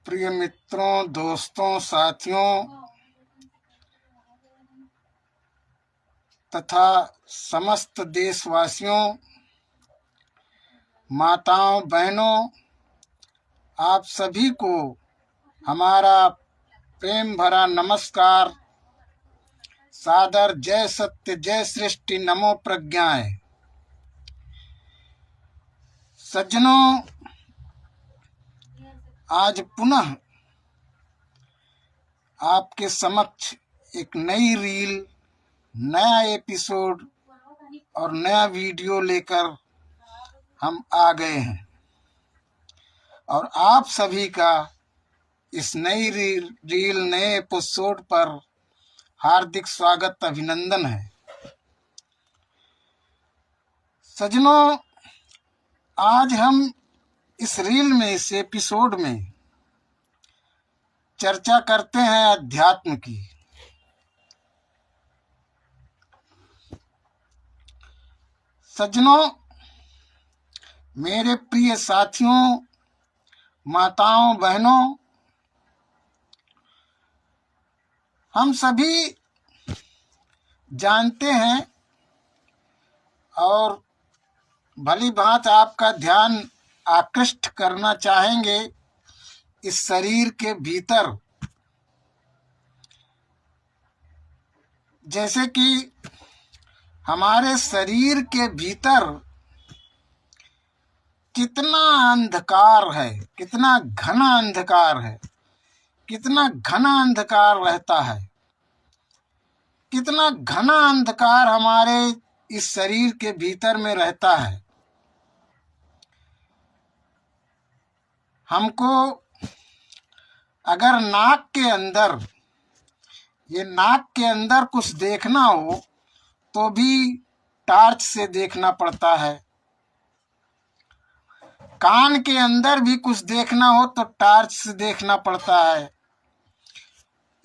प्रिय मित्रों, दोस्तों, साथियों तथा समस्त देशवासियों, माताओं, बहनों, आप सभी को हमारा प्रेम भरा नमस्कार, सादर जय सत्य, जय सृष्टि, नमो प्रज्ञाएं। सज्जनों, आज पुनः आपके समक्ष एक नई रील, नया एपिसोड और नया वीडियो लेकर हम आ गए हैं और आप सभी का इस नई रील नए एपिसोड पर हार्दिक स्वागत, अभिनंदन है। सज्जनों, आज हम इस रील में, इस एपिसोड में चर्चा करते हैं अध्यात्म की। सज्जनों, मेरे प्रिय साथियों, माताओं, बहनों, हम सभी जानते हैं और भली भांत आपका ध्यान आकृष्ट करना चाहेंगे इस शरीर के भीतर। जैसे कि हमारे शरीर के भीतर कितना अंधकार है, कितना घना अंधकार है, कितना घना अंधकार रहता है, कितना घना अंधकार हमारे इस शरीर के भीतर में रहता है। हमको अगर नाक के अंदर कुछ देखना हो तो भी टार्च से देखना पड़ता है। कान के अंदर भी कुछ देखना हो तो टार्च से देखना पड़ता है।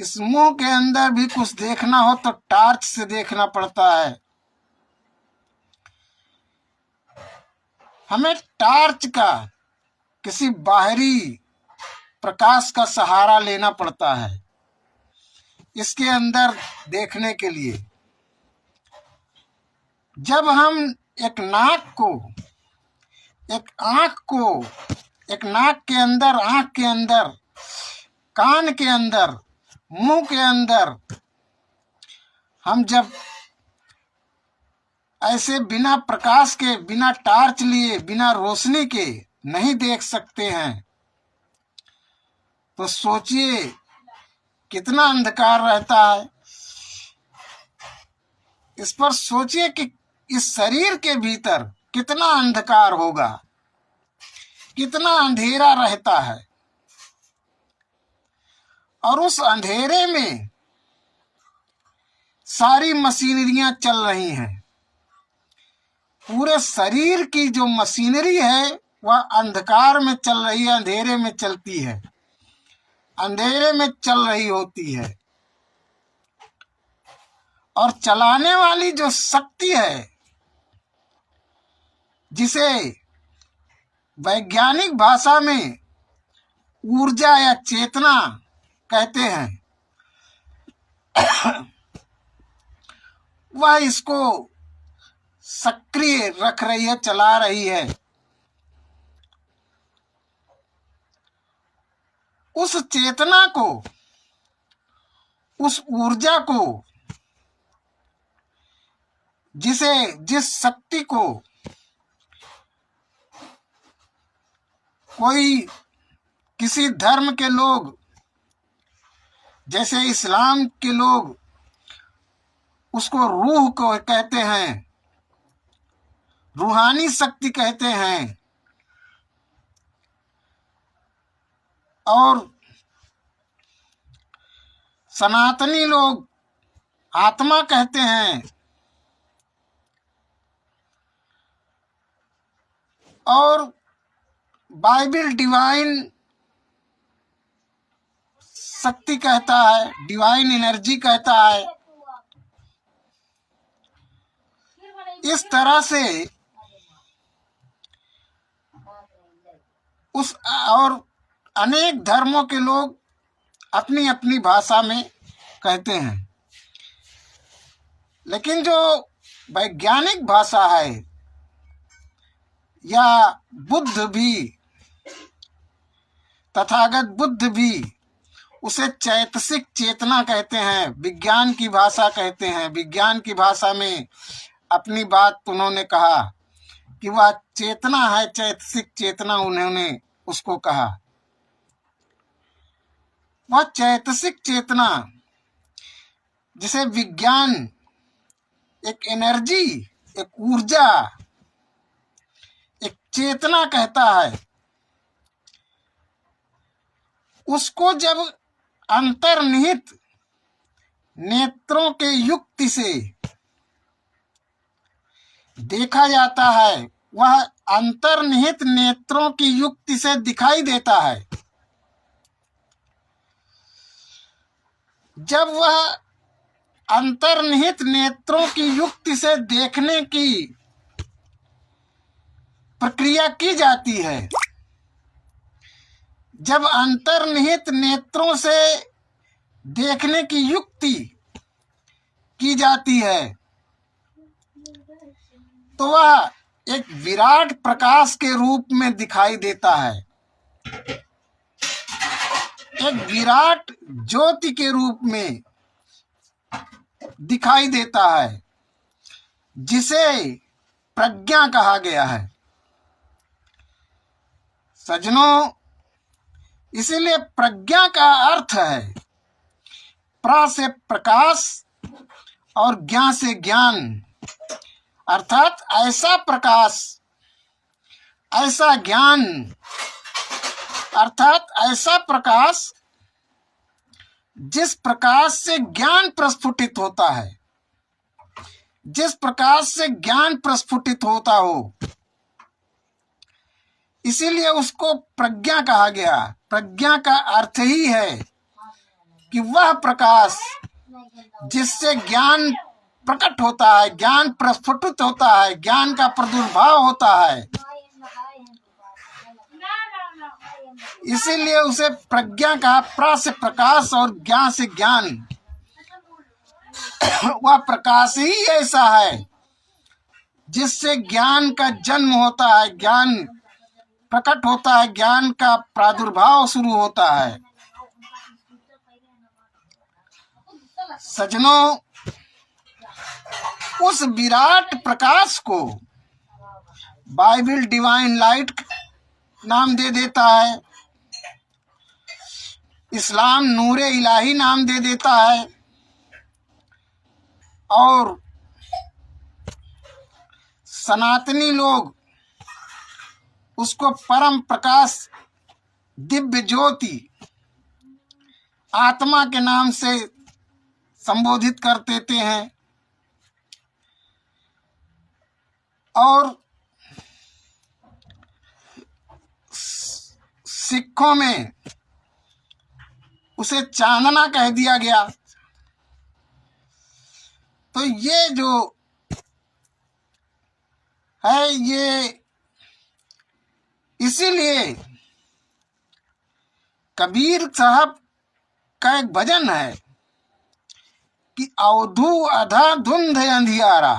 इस मुंह के अंदर भी कुछ देखना हो तो टार्च से देखना पड़ता है। हमें टार्च का, किसी बाहरी प्रकाश का सहारा लेना पड़ता है इसके अंदर देखने के लिए। जब हम एक नाक को, एक आंख को, एक नाक के अंदर, आंख के अंदर, कान के अंदर, मुंह के अंदर हम जब ऐसे बिना प्रकाश के, बिना टार्च लिए, बिना रोशनी के नहीं देख सकते हैं तो सोचिए कितना अंधकार रहता है। इस पर सोचिए कि इस शरीर के भीतर कितना अंधकार होगा, कितना अंधेरा रहता है। और उस अंधेरे में सारी मशीनरियां चल रही हैं। पूरे शरीर की जो मशीनरी है वह अंधकार में चल रही है, अंधेरे में चलती है, अंधेरे में चल रही होती है। और चलाने वाली जो शक्ति है, जिसे वैज्ञानिक भाषा में ऊर्जा या चेतना कहते हैं, वह इसको सक्रिय रख रही है, चला रही है। उस चेतना को, उस ऊर्जा को, जिस शक्ति को किसी धर्म के लोग, जैसे इस्लाम के लोग उसको रूह को कहते हैं, रूहानी शक्ति कहते हैं, और सनातनी लोग आत्मा कहते हैं, और बाइबल डिवाइन शक्ति कहता है, डिवाइन एनर्जी कहता है। इस तरह से और अनेक धर्मों के लोग अपनी अपनी भाषा में कहते हैं, लेकिन जो वैज्ञानिक भाषा है, या बुद्ध भी, तथागत बुद्ध भी उसे चैतसिक चेतना कहते हैं, विज्ञान की भाषा कहते हैं। विज्ञान की भाषा में अपनी बात उन्होंने कहा कि वह चेतना है, चैतसिक चेतना उन्होंने उसको कहा। वह चैतसिक चेतना जिसे विज्ञान एक एनर्जी, एक ऊर्जा, एक चेतना कहता है, उसको जब अंतर्निहित नेत्रों के युक्ति से देखा जाता है, वह अंतर्निहित नेत्रों की युक्ति से दिखाई देता है। जब वह अंतर्निहित नेत्रों की युक्ति से देखने की प्रक्रिया की जाती है, जब अंतर्निहित नेत्रों से देखने की युक्ति की जाती है, तो वह एक विराट प्रकाश के रूप में दिखाई देता है, एक विराट ज्योति के रूप में दिखाई देता है, जिसे प्रज्ञा कहा गया है। सज्जनों, इसीलिए प्रज्ञा का अर्थ है प्र से प्रकाश और ज्ञा से ज्ञान, अर्थात ऐसा प्रकाश, ऐसा ज्ञान, अर्थात ऐसा प्रकाश जिस प्रकाश से ज्ञान प्रस्फुटित होता है, जिस प्रकाश से ज्ञान प्रस्फुटित होता हो, इसीलिए उसको प्रज्ञा कहा गया। प्रज्ञा का अर्थ ही है कि वह प्रकाश जिससे ज्ञान प्रकट होता है, ज्ञान प्रस्फुटित होता है, ज्ञान का प्रादुर्भाव होता है, इसीलिए उसे प्रज्ञा कहा। प्र से प्रकाश और ज्ञा से ज्ञान, वह प्रकाश ही ऐसा है जिससे ज्ञान का जन्म होता है, ज्ञान प्रकट होता है, ज्ञान का प्रादुर्भाव शुरू होता है। सज्जनों, उस विराट प्रकाश को बाइबल डिवाइन लाइट नाम दे देता है, इस्लाम नूरे इलाही नाम दे देता है, और सनातनी लोग उसको परम प्रकाश, दिव्य ज्योति, आत्मा के नाम से संबोधित कर देते हैं। और सिखों में उसे चांदना कह दिया गया। तो ये जो है, ये इसीलिए कबीर साहब का एक भजन है कि अवधू अधा धुंध अंधियारा,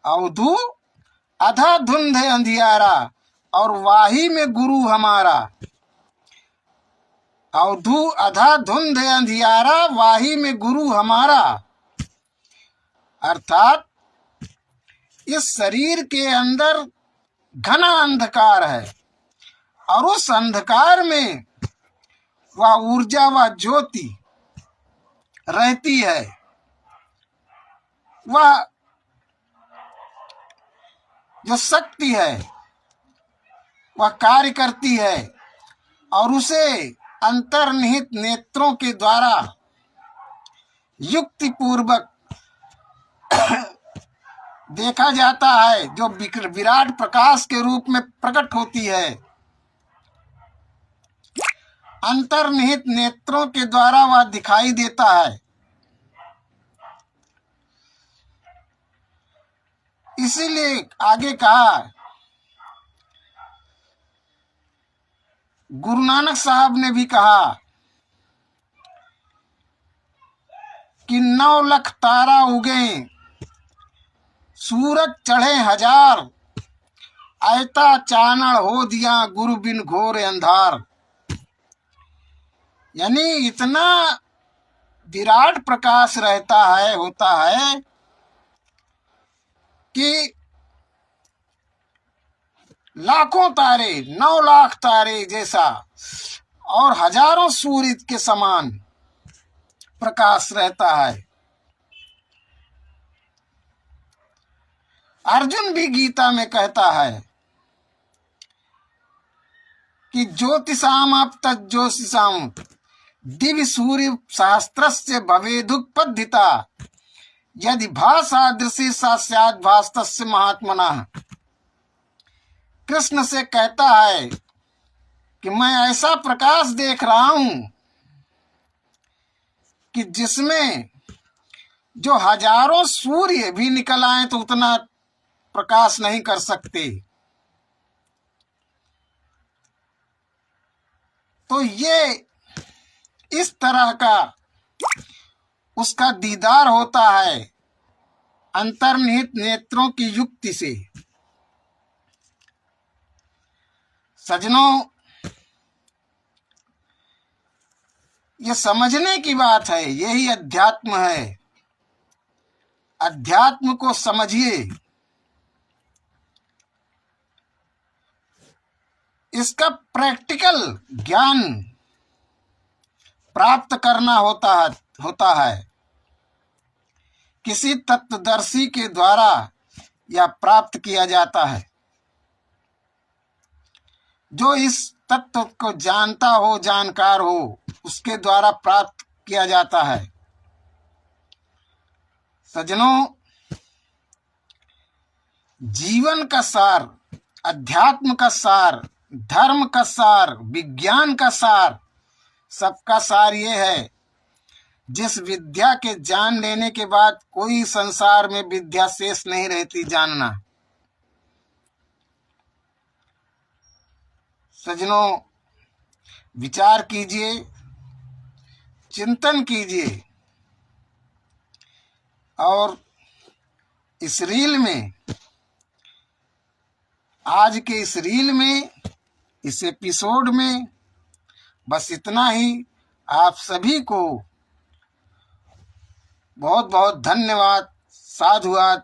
अवधू अधा धुंध अंधियारा और वाही में गुरु हमारा, अवधू अधा धुंध अंधियारा वाही में गुरु हमारा। अर्थात इस शरीर के अंदर घना अंधकार है, और उस अंधकार में वह ऊर्जा, वह ज्योति रहती है, वह जो शक्ति है वह कार्य करती है, और उसे अंतर्निहित नेत्रों के द्वारा युक्ति पूर्वक देखा जाता है, जो विराट प्रकाश के रूप में प्रकट होती है। अंतर्निहित नेत्रों के द्वारा वह दिखाई देता है। इसीलिए आगे कहा, गुरु नानक साहब ने भी कहा कि 9 लाख तारा उगे, सूरज चढ़े हजार, ऐता चानन हो दिया गुरु बिन घोर अंधार। यानी इतना विराट प्रकाश रहता है, होता है कि लाखों तारे, 9 लाख तारे जैसा और हजारों सूर्य के समान प्रकाश रहता है। अर्जुन भी गीता में कहता है कि ज्योतिषामप तज्ज्योतिषाम दिव्य सूर्य सहस्त्रस्य भवेदुपद्धिता यदि भासादृशी सा स्यात् भासतस्य महात्मनः। कृष्ण से कहता है कि मैं ऐसा प्रकाश देख रहा हूं कि जिसमें जो हजारों सूर्य भी निकल आए तो उतना प्रकाश नहीं कर सकते। तो ये इस तरह का उसका दीदार होता है अंतर्निहित नेत्रों की युक्ति से। सजनों, ये समझने की बात है, यही अध्यात्म है। अध्यात्म को समझिए, इसका प्रैक्टिकल ज्ञान प्राप्त करना होता है किसी तत्वदर्शी के द्वारा या प्राप्त किया जाता है जो इस तत्व को जानता हो, जानकार हो, उसके द्वारा प्राप्त किया जाता है। सज्जनों, जीवन का सार, अध्यात्म का सार, धर्म का सार, विज्ञान का सार, सबका सार ये है, जिस विद्या के जान लेने के बाद कोई संसार में विद्या शेष नहीं रहती, जानना। सज्जनों, विचार कीजिए, चिंतन कीजिए और इस रील में, आज के इस रील में, इस एपिसोड में बस इतना ही। आप सभी को बहुत बहुत धन्यवाद, साधुवाद।